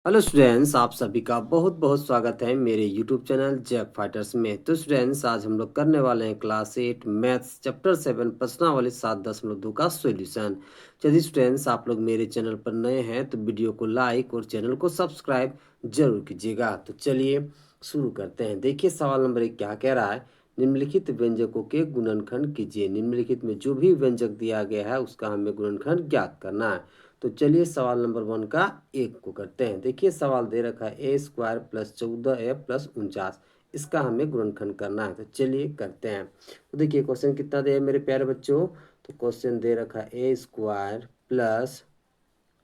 Hello students, आप सभी का बहुत बहुत स्वागत है मेरे यूट्यूब चैनल जैक फाइटर्स में। तो स्टूडेंट्स, आज हम लोग करने वाले हैं क्लास 8 मैथ्स चैप्टर 7 प्रश्नावली 7.2 का सॉल्यूशन। यदि स्टूडेंट्स आप लोग मेरे चैनल पर नए हैं तो वीडियो को लाइक और चैनल को सब्सक्राइब जरूर कीजिएगा। तो चलिए शुरू करते हैं। देखिए सवाल नंबर 1 क्या कह रहा है। निम्नलिखित व्यंजकों के गुणनखंड कीजिए। निम्नलिखित में जो भी व्यंजक दिया गया है उसका हमें गुणनखंड ज्ञात करना है। तो चलिए सवाल नंबर 1 का 1 को करते हैं। देखिए सवाल दे रखा है ए स्क्वायर प्लस 14a प्लस 49, इसका हमें गुणनखंड करना है। तो चलिए करते हैं। तो देखिए क्वेश्चन कितना दिया है मेरे प्यारे बच्चों। तो क्वेश्चन दे रखा है ए स्क्वायर प्लस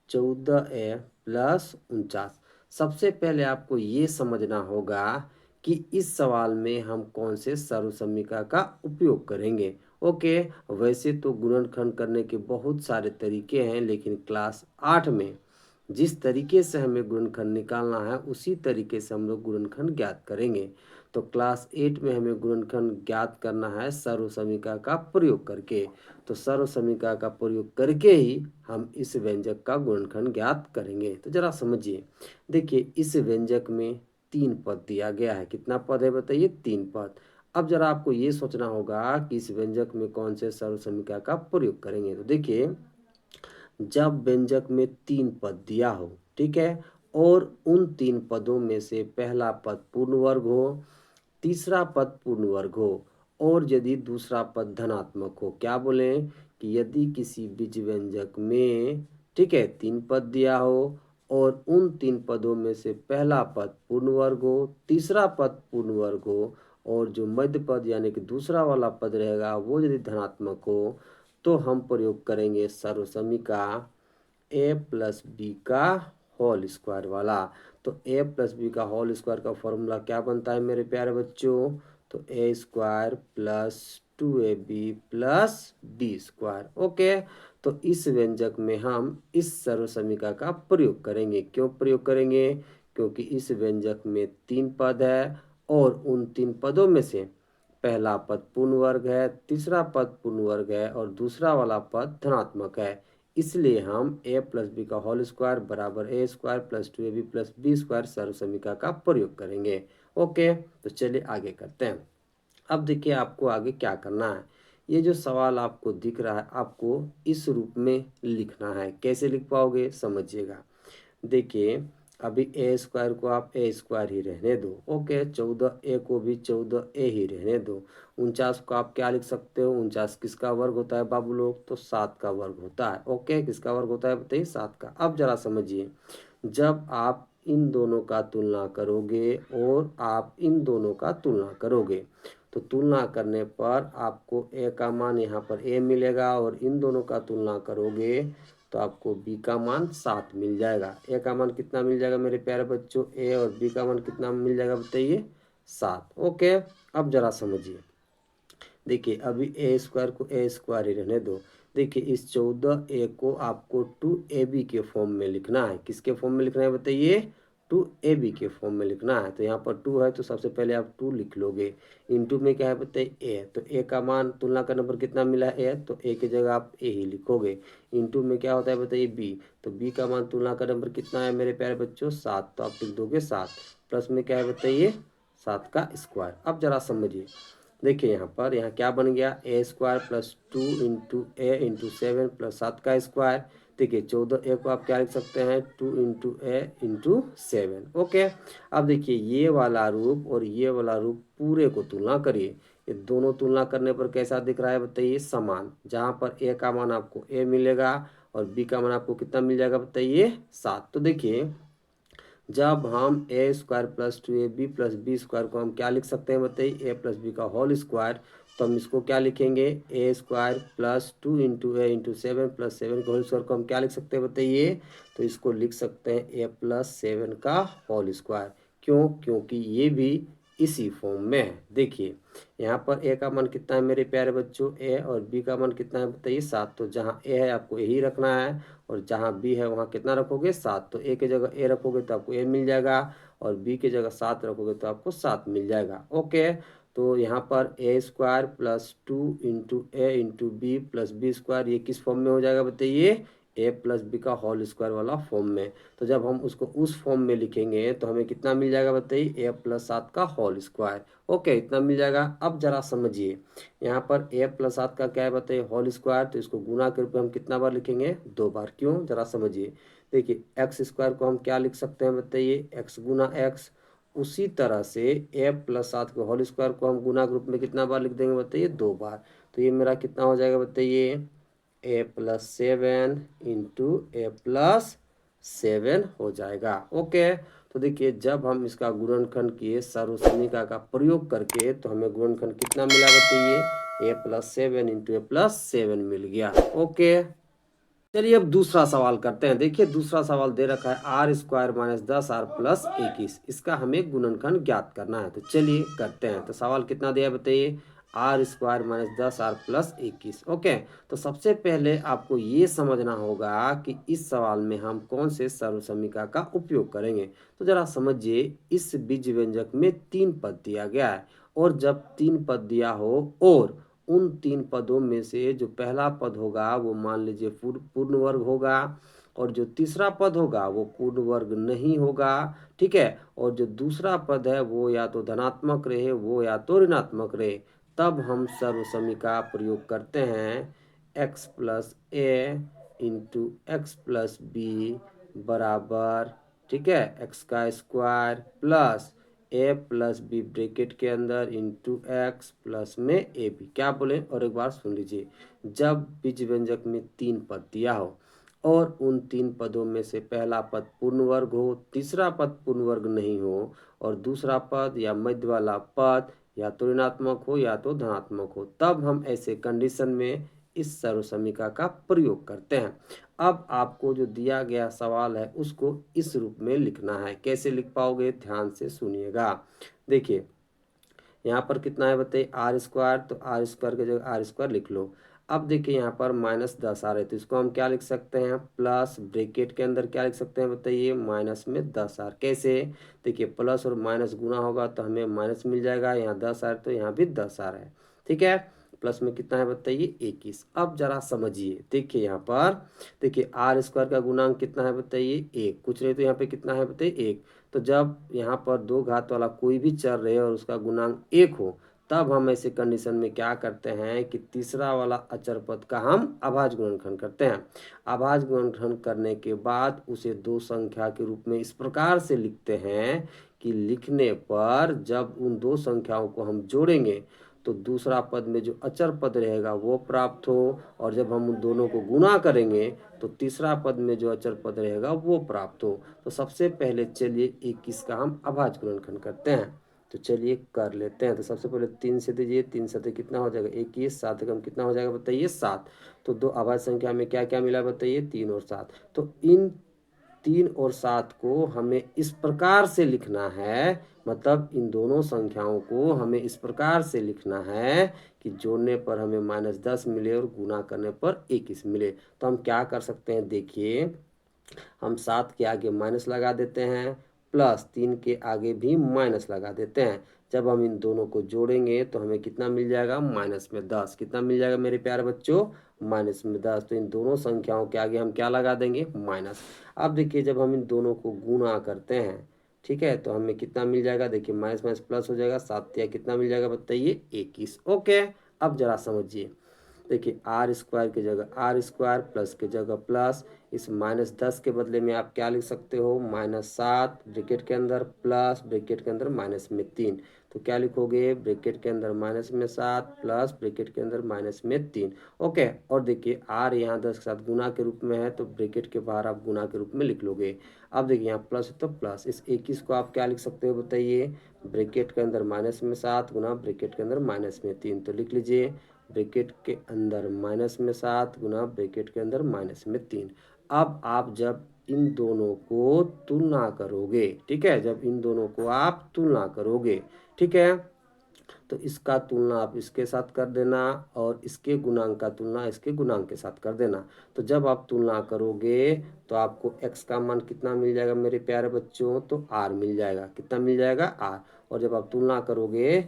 14a प्लस 49। सबसे पहले आपको ये समझना होगा कि इस सवाल में हम कौन से सर्वसम्मिका का उपयोग करेंगे। ओके, वैसे तो गुणनखंड करने के बहुत सारे तरीके हैं, लेकिन क्लास 8 में जिस तरीके से हमें गुणनखंड निकालना है उसी तरीके से हम लोग गुणनखंड ज्ञात करेंगे। तो क्लास 8 में हमें गुणनखंड ज्ञात करना है सर्वसम्मिका का प्रयोग करके। तो सर्वसम्मिका का प्रयोग करके ही हम इस व्यंजक का गुणनखंड ज्ञात करेंगे। तो जरा समझिए। देखिए इस व्यंजक में 3 पद दिया गया है। कितना पद है बताइए? 3 पद। अब जरा आपको ये सोचना होगा कि इस व्यंजक में कौन से सर्वसम्मिका का प्रयोग करेंगे। तो देखिए जब व्यंजक में 3 पद दिया हो, ठीक है, और उन 3 पदों में से पहला पद पूर्ण वर्ग हो, तीसरा पद पूर्ण वर्ग हो और यदि दूसरा पद धनात्मक हो। क्या बोलें कि यदि किसी बीज व्यंजक में, ठीक है, 3 पद दिया हो और उन 3 पदों में से पहला पद पूर्ण वर्ग हो, तीसरा पद पूर्ण वर्ग हो और जो मध्य पद यानी कि दूसरा वाला पद रहेगा वो यदि धनात्मक हो, तो हम प्रयोग करेंगे सर्वसम्मिका ए प्लस बी का होल स्क्वायर वाला। तो ए प्लस बी का होल स्क्वायर का फॉर्मूला क्या बनता है मेरे प्यारे बच्चों? तो a square plus 2ab plus b square. Okay, तो इस व्यंजक में हम इस सर्वसम्मिका का प्रयोग करेंगे। क्यों प्रयोग करेंगे? क्योंकि इस व्यंजक में 3 पद है और उन 3 पदों में से पहला पद पूर्ण वर्ग है, तीसरा पद पूर्ण वर्ग है और दूसरा वाला पद धनात्मक है। इसलिए हम a प्लस बी का होल स्क्वायर बराबर a square plus 2ab plus b square सर्वसम्मिका का प्रयोग करेंगे। ओके, तो चलिए आगे करते हैं। अब देखिए आपको आगे क्या करना है। ये जो सवाल आपको दिख रहा है आपको इस रूप में लिखना है। कैसे लिख पाओगे समझिएगा। देखिए अभी ए स्क्वायर को आप ए स्क्वायर ही रहने दो। ओके, 14a को भी 14a ही रहने दो। 49 को आप क्या लिख सकते हो? 49 किसका वर्ग होता है बाबू लोग? तो 7 का वर्ग होता है। ओके, किसका वर्ग होता है बताइए? 7 का। अब जरा समझिए, जब आप इन दोनों का तुलना करोगे और आप इन दोनों का तुलना करोगे तो तुलना करने पर आपको ए का मान यहाँ पर ए मिलेगा और इन दोनों का तुलना करोगे तो आपको बी का मान 7 मिल जाएगा। ए का मान कितना मिल जाएगा मेरे प्यारे बच्चों? ए और बी का मान कितना मिल जाएगा बताइए? 7। ओके, अब जरा समझिए। देखिए अभी ए स्क्वायर को ए स्क्वायर ही रहने दो। देखिए इस 14a को आपको 2ab के फॉर्म में लिखना है। किसके फॉर्म में लिखना है बताइए? 2ab के फॉर्म में लिखना है। तो यहाँ पर 2 है तो सबसे पहले आप 2 लिख लोगे। इंटू में क्या है बताइए? a। तो a का मान तुलना करने पर कितना मिला है? a। तो a की जगह आप a ही लिखोगे। इंटू में क्या होता है बताइए? b। तो b का मान तुलना करने पर कितना है मेरे प्यारे बच्चों? 7। तो आप लिख दोगे 7। प्लस में क्या है बताइए? 7 का स्क्वायर। अब जरा समझिए। देखिए यहाँ पर यहाँ क्या बन गया? ए square plus 2 into a into 7 plus 7 का स्क्वायर। देखिए 14a को आप क्या लिख सकते हैं? 2 इंटू ए इंटू 7। ओके, अब देखिए ये वाला रूप और ये वाला रूप पूरे को तुलना करिए। ये दोनों तुलना करने पर कैसा दिख रहा है बताइए? समान। जहाँ पर ए का मान आपको ए मिलेगा और बी का मान आपको कितना मिल जाएगा बताइए? 7। तो देखिए जब हम a square plus 2ab plus b square को हम क्या लिख सकते हैं बताइए? ए प्लस बी का होल स्क्वायर। तो हम इसको क्या लिखेंगे? A square plus 2 into a into 7 plus 7 का होल स्क्वायर को हम क्या लिख सकते हैं बताइए? तो इसको लिख सकते हैं ए प्लस 7 का होल स्क्वायर। क्यों? क्योंकि ये भी इसी फॉर्म में है। देखिए यहाँ पर ए का मान कितना है मेरे प्यारे बच्चों? ए और बी का मान कितना है बताइए? 7। तो जहाँ ए है आपको यही रखना है और जहाँ बी है वहाँ कितना रखोगे? 7। तो ए की जगह ए रखोगे तो आपको ए मिल जाएगा और बी की जगह 7 रखोगे तो आपको 7 मिल जाएगा। ओके, तो यहाँ पर a square plus 2 into a into b plus b square ये किस फॉर्म में हो जाएगा बताइए? ए प्लस बी का होल स्क्वायर वाला फॉर्म में। तो जब हम उसको उस फॉर्म में लिखेंगे तो हमें कितना मिल जाएगा बताइए, ए प्लस 7 का होल स्क्वायर। ओके, इतना मिल जाएगा। अब जरा समझिए, यहाँ पर ए प्लस 7 का क्या है बताइए, होल स्क्वायर, तो इसको गुना के रूप में हम कितना बार लिखेंगे, 2 बार। क्यों, जरा समझिए। देखिए एक्स स्क्वायर को हम क्या लिख सकते हैं बताइए, एक्स गुना एक्स। उसी तरह से ए प्लस 7 के होल स्क्वायर को हम गुना के रूप में कितना बार लिख देंगे बताइए, 2 बार। तो ये मेरा कितना हो जाएगा बताइए, a plus 7 into A plus 7 हो जाएगा। ओके, तो देखिए जब हम इसका गुणनखंड किए सर्वसमीका का प्रयोग करके, तो हमें गुणनखंड कितना मिला बताइए, a plus 7 into A plus 7 मिल गया। ओके, चलिए अब दूसरा सवाल करते हैं। देखिए दूसरा सवाल दे रखा है r square minus 10 r plus 21, इसका हमें गुणनखंड ज्ञात करना है। तो चलिए करते हैं। तो सवाल कितना दिया है बताइए, r square minus 10 r plus 21। Okay, तो सबसे पहले आपको ये समझना होगा कि इस सवाल में हम कौन से सर्वसमीका का उपयोग करेंगे। तो जरा समझिए, इस बीज व्यंजक में 3 पद दिया गया है, और जब 3 पद दिया हो और उन 3 पदों में से जो पहला पद होगा वो मान लीजिए पूर्ण वर्ग होगा, और जो तीसरा पद होगा वो पूर्ण वर्ग नहीं होगा। ठीक है, और जो दूसरा पद है वो या तो धनात्मक रहे वो या तो ऋणात्मक रहे, तब हम सर्वसमीका प्रयोग करते हैं, x plus a into x plus b बराबर, ठीक है, एक्स का स्क्वायर प्लस ए प्लस बी ब्रैकेट के अंदर इंटू एक्स प्लस में ए बी। क्या बोले, और एक बार सुन लीजिए। जब बीज व्यंजक में 3 पद दिया हो और उन 3 पदों में से पहला पद पूर्ण वर्ग हो, तीसरा पद पूर्ण वर्ग नहीं हो, और दूसरा पद या मध्य वाला पद या तो ऋणात्मक हो या तो धनात्मक हो, तब हम ऐसे कंडीशन में इस सर्वसमीका का प्रयोग करते हैं। अब आपको जो दिया गया सवाल है उसको इस रूप में लिखना है। कैसे लिख पाओगे, ध्यान से सुनिएगा। देखिए यहाँ पर कितना है बताइए, आर स्क्वायर, तो आर स्क्वायर की जगह आर स्क्वायर लिख लो। अब देखिए यहाँ पर माइनस 10 आ रहे, तो इसको हम क्या लिख सकते हैं, प्लस ब्रैकेट के अंदर क्या लिख सकते हैं बताइए, माइनस में 10 आर। कैसे, देखिए प्लस और माइनस गुना होगा तो हमें माइनस मिल जाएगा, यहाँ 10 आर तो यहाँ भी 10 आर है। ठीक है, प्लस में कितना है बताइए, 21। अब जरा समझिए, देखिए यहाँ पर देखिए आर स्क्वायर का गुणांक कितना है बताइए, 1, कुछ नहीं तो यहाँ पे कितना है बताइए 1। तो जब यहाँ पर 2 घात वाला कोई भी चर रहे और उसका गुणांक 1 हो, तब हम ऐसे कंडीशन में क्या करते हैं कि तीसरा वाला अचर पद का हम अभाज्य गुणनखंड करते हैं। अभाज्य गुणनखंड करने के बाद उसे 2 संख्या के रूप में इस प्रकार से लिखते हैं कि लिखने पर जब उन 2 संख्याओं को हम जोड़ेंगे तो दूसरा पद में जो अचर पद रहेगा वो प्राप्त हो, और जब हम उन दोनों को गुणा करेंगे तो तीसरा पद में जो अचर पद रहेगा वो प्राप्त हो। तो सबसे पहले चलिए 21 का हम अभाज्य गुणनखंड करते हैं। तो चलिए कर लेते हैं। तो सबसे पहले 3 से दीजिए, 3 से कितना हो जाएगा 21, 7 का कितना हो जाएगा बताइए 7। तो 2 अभाज्य संख्या में क्या क्या मिला बताइए, 3 और 7। तो इन 3 और 7 को हमें इस प्रकार से लिखना है, मतलब इन दोनों संख्याओं को हमें इस प्रकार से लिखना है कि जोड़ने पर हमें -10 मिले और गुना करने पर 21 मिले। तो हम क्या कर सकते हैं, देखिए हम 7 के आगे माइनस लगा देते हैं, प्लस 3 के आगे भी माइनस लगा देते हैं। जब हम इन दोनों को जोड़ेंगे तो हमें कितना मिल जाएगा, -10। कितना मिल जाएगा मेरे प्यारे बच्चों, -10। तो इन दोनों संख्याओं के आगे हम क्या लगा देंगे, माइनस। अब देखिए जब हम इन दोनों को गुणा करते हैं, ठीक है, तो हमें कितना मिल जाएगा, देखिए माइनस माइनस प्लस हो जाएगा, 7 या कितना मिल जाएगा बताइए 21। ओके, अब जरा समझिए। देखिए आर स्क्वायर की जगह आर स्क्वायर, प्लस की जगह प्लस, इस -10 के बदले में आप क्या लिख सकते हो, -7 ब्रैकेट के अंदर प्लस ब्रैकेट के अंदर माइनस में 3। तो क्या लिखोगे, ब्रैकेट के अंदर माइनस में 7 प्लस ब्रैकेट के अंदर माइनस में 3। ओके, और देखिए आर यहाँ 10 के साथ गुना के रूप में है, तो ब्रैकेट के बाहर आप गुना के रूप में लिख लोगे। अब देखिए यहाँ प्लस है तो प्लस, इस 21 को आप क्या लिख सकते हो बताइए, ब्रैकेट के अंदर माइनस में 7 गुना ब्रैकेट के अंदर माइनस में 3। तो लिख लीजिए ब्रैकेट के अंदर माइनस में 7 गुना ब्रैकेट के अंदर माइनस में 3। अब आप जब इन दोनों को तुलना करोगे, ठीक है, जब इन दोनों को आप तुलना करोगे, ठीक है, तो इसका तुलना आप इसके साथ कर देना और इसके गुणांक का तुलना इसके गुणांक के साथ कर देना। तो जब आप तुलना करोगे तो आपको x का मान कितना मिल जाएगा मेरे प्यारे बच्चों, तो r मिल जाएगा। कितना मिल जाएगा, r। और जब आप तुलना करोगे,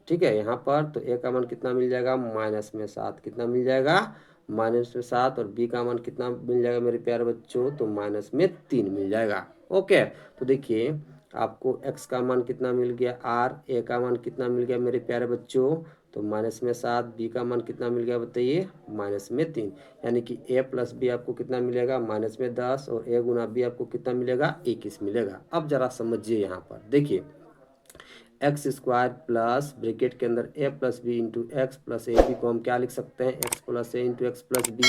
ठीक है, यहाँ पर तो a का मान कितना मिल जाएगा, -7। कितना मिल जाएगा, माइनस में 7 और बी का मान कितना मिल जाएगा मेरे प्यारे बच्चों, तो माइनस में 3 मिल जाएगा। ओके, तो देखिए आपको x का मान कितना मिल गया आर, ए का मान कितना मिल गया मेरे प्यारे बच्चों, तो माइनस में 7, बी का मान कितना मिल गया बताइए, माइनस में 3, यानी कि a प्लस बी आपको कितना मिलेगा, माइनस में 10, और a गुना बी आपको कितना मिलेगा, 21 मिलेगा। अब जरा समझिए यहाँ पर देखिए, एक्स स्क्वायर प्लस ब्रैकेट के अंदर a plus b into x plus a b को हम क्या लिख सकते हैं, x plus a into x plus b.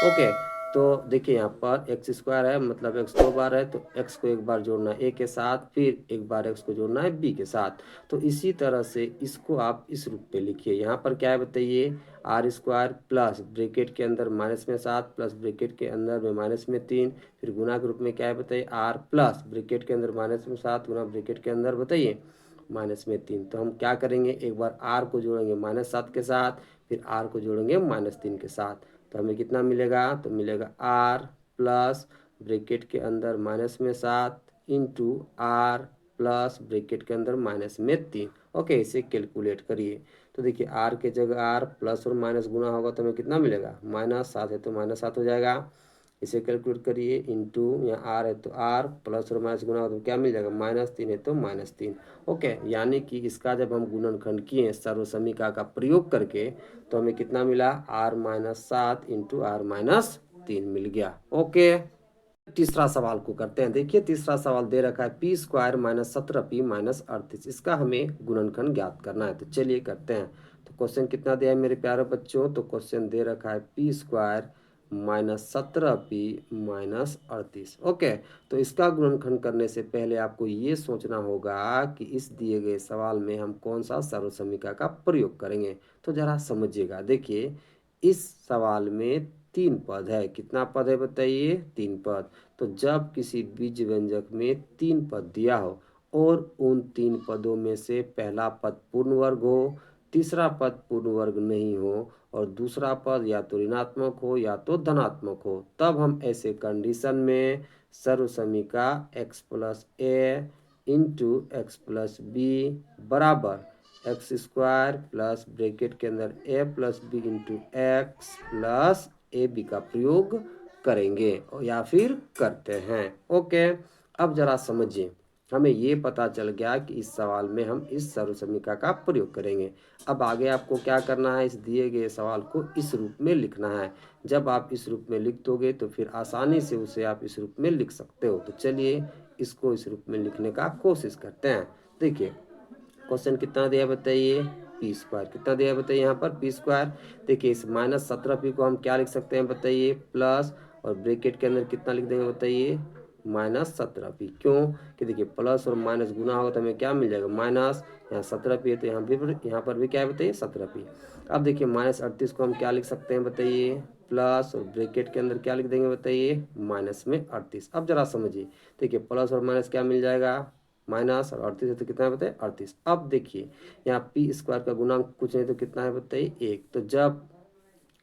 Okay, तो देखिए यहाँ पर एक्स स्क्वायर है मतलब एक्स 2 बार है, तो एक्स को एक बार जोड़ना है ए के साथ, फिर एक बार एक्स को जोड़ना है बी के साथ। तो इसी तरह से इसको आप इस रूप में लिखिए। यहाँ पर क्या है बताइए, आर स्क्वायर प्लस ब्रैकेट के अंदर माइनस में 7 प्लस ब्रैकेट के अंदर में माइनस में 3, फिर गुना के रूप में क्या है बताइए, आर प्लस ब्रैकेट के अंदर माइनस में 7 गुना ब्रैकेट के अंदर बताइए माइनस में 3। तो हम क्या करेंगे, एक बार आर को जोड़ेंगे -7 के साथ, फिर आर को जोड़ेंगे -3 के साथ, तो हमें कितना मिलेगा, तो मिलेगा आर प्लस ब्रैकेट के अंदर माइनस में 7 इंटू आर प्लस ब्रैकेट के अंदर माइनस में 3। ओके, इसे कैलकुलेट करिए। तो देखिए आर के जगह आर प्लस और माइनस गुना होगा तो हमें कितना मिलेगा, -7 है तो -7 हो जाएगा। इसे कैलकुलेट करिए, इंटू यहाँ आर है तो आर प्लस और माइनस गुना हो तो क्या मिल जाएगा, -3 है तो -3। ओके, यानी कि इसका जब हम गुणनखंड किए सर्वसमीका का प्रयोग करके तो हमें कितना मिला, r-7 इंटू r-3 मिल गया। ओके, तीसरा सवाल को करते हैं। देखिए तीसरा सवाल दे रखा है पी स्क्वायर -17p-38, इसका हमें गुणनखंड ज्ञात करना है। तो चलिए करते हैं। तो क्वेश्चन कितना दिया है मेरे प्यारे बच्चों, तो क्वेश्चन दे रखा है पी स्क्वायर -17p-38। ओके, तो इसका गुणनखंड करने से पहले आपको ये सोचना होगा कि इस दिए गए सवाल में हम कौन सा सर्वसमीका का प्रयोग करेंगे। तो जरा समझिएगा, देखिए इस सवाल में 3 पद है। कितना पद है बताइए, 3 पद। तो जब किसी बीज व्यंजक में 3 पद दिया हो और उन 3 पदों में से पहला पद पूर्ण वर्ग हो, तीसरा पद पूर्ण वर्ग नहीं हो और दूसरा पद या तो ऋणात्मक हो या तो धनात्मक हो, तब हम ऐसे कंडीशन में सर्वसमीका x plus a into x plus b बराबर एक्स स्क्वायर प्लस ब्रैकेट के अंदर a plus b into x plus a b का प्रयोग करेंगे या फिर करते हैं। ओके, अब जरा समझिए, हमें ये पता चल गया कि इस सवाल में हम इस सर्वसमीका का प्रयोग करेंगे। अब आगे आपको क्या करना है, इस दिए गए सवाल को इस रूप में लिखना है। जब आप इस रूप में लिख दोगे तो फिर आसानी से उसे आप इस रूप में लिख सकते हो। तो चलिए इसको इस रूप में लिखने का कोशिश करते हैं। देखिए क्वेश्चन कितना दिया बताइए, पी स्क्वायर कितना दिया बताइए, यहाँ पर पी स्क्वायर। देखिए इस -17p को हम क्या लिख सकते हैं बताइए, प्लस और ब्रैकेट के अंदर कितना लिख देंगे बताइए, -17p। क्यों कि देखिए प्लस और माइनस गुना होगा तो हमें क्या मिल जाएगा, माइनस, यहाँ 17p है तो यहाँ पर भी क्या है बताइए 17p। अब देखिए -38 को हम क्या लिख सकते हैं बताइए, प्लस और ब्रैकेट के अंदर क्या लिख देंगे बताइए, -38। अब जरा समझिए, देखिए प्लस और माइनस क्या मिल जाएगा, माइनस, और 38 है तो कितना है बताइए 38। अब देखिए यहाँ पी स्क्वायर का गुणांक कुछ नहीं तो कितना है बताइए 1। तो जब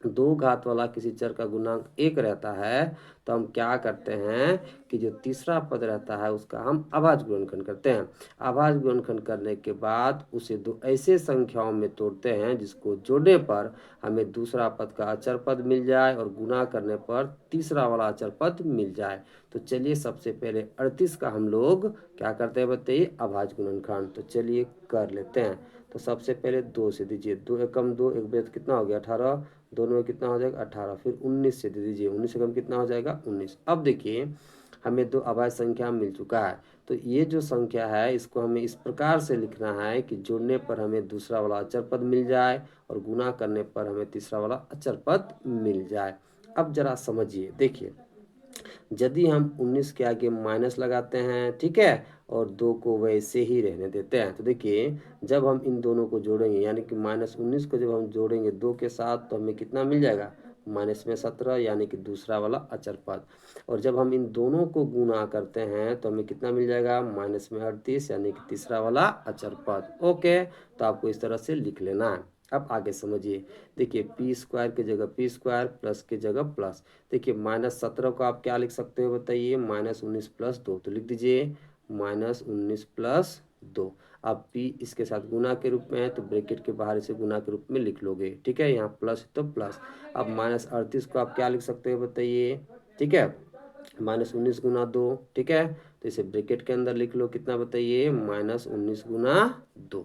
दो घात वाला किसी चर का गुणांक 1 रहता है तो हम क्या करते हैं कि जो तीसरा पद रहता है उसका हम अभाज्य गुणनखंड करते हैं। अभाज्य गुणनखंड करने के बाद उसे दो ऐसे संख्याओं में तोड़ते हैं जिसको जोड़ने पर हमें दूसरा पद का अचर पद मिल जाए और गुणा करने पर तीसरा वाला अचर पद मिल जाए। तो चलिए सबसे पहले 38 का हम लोग क्या करते हैं बताइए, अभाज्य गुणनखंड। तो चलिए कर लेते हैं। तो सबसे पहले 2 से दीजिए, 2 एकम 2, एक बेद कितना हो गया 18, दोनों में कितना हो जाएगा 18, फिर 19 से दे दीजिए, 19 से कम कितना हो जाएगा 19। अब देखिए हमें दो अभाज्य संख्या मिल चुका है। तो ये जो संख्या है इसको हमें इस प्रकार से लिखना है कि जोड़ने पर हमें दूसरा वाला अचर पद मिल जाए और गुना करने पर हमें तीसरा वाला अचर पद मिल जाए। अब जरा समझिए, देखिए यदि हम 19 के आगे माइनस लगाते हैं, ठीक है, और 2 को वैसे ही रहने देते हैं, तो देखिए जब हम इन दोनों को जोड़ेंगे यानी कि -19 को जब हम जोड़ेंगे 2 के साथ तो हमें कितना मिल जाएगा, माइनस में 17 यानी कि दूसरा वाला अचर पद। और जब हम इन दोनों को गुना करते हैं तो हमें कितना मिल जाएगा, माइनस में 38 यानी कि तीसरा वाला अचर पद। ओके, तो आपको इस तरह से लिख लेना है। अब आगे समझिए, देखिए पी स्क्वायर की जगह पी स्क्वायर, प्लस की जगह प्लस। देखिए -17 को आप क्या लिख सकते हो बताइए, -19 + 2। तो लिख दीजिए -19 + 2। अब p इसके साथ गुना के रूप में है तो ब्रैकेट के बाहर इसे गुना के रूप में लिख लोगे, ठीक है। यहाँ प्लस है तो प्लस। अब -38 को आप क्या लिख सकते हो बताइए, ठीक है, -19 गुना 2, ठीक है। तो इसे ब्रैकेट के अंदर लिख लो, कितना बताइए, -19 गुना 2,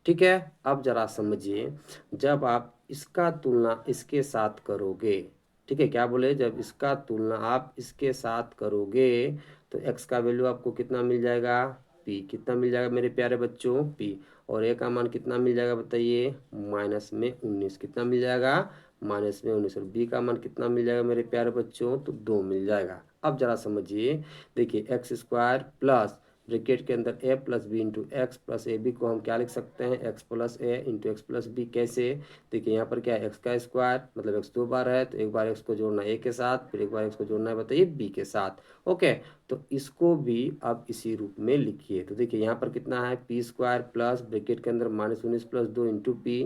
ठीक है। अब जरा समझिए, जब आप इसका तुलना इसके साथ करोगे, ठीक है, क्या बोले, जब इसका तुलना आप इसके साथ करोगे तो x का वैल्यू आपको कितना मिल जाएगा, p, कितना मिल जाएगा मेरे प्यारे बच्चों, p। और a का मान कितना मिल जाएगा बताइए, -19, कितना मिल जाएगा, -19। और b का मान कितना मिल जाएगा मेरे प्यारे बच्चों, तो 2 मिल जाएगा। अब जरा समझिए, देखिए एक्स स्क्वायर प्लस ब्रैकेट के अंदर a plus b into x plus a b को हम क्या लिख सकते हैं, x plus a into x plus b. कैसे, देखिए यहाँ पर क्या है, x का स्क्वायर मतलब x 2 बार है, तो एक बार x को जोड़ना है a के साथ, फिर एक बार x को जोड़ना है बताइए b के साथ। ओके, तो इसको भी आप इसी रूप में लिखिए। तो देखिए यहाँ पर कितना है, पी स्क्वायर प्लस ब्रैकेट के अंदर -19 plus 2 into P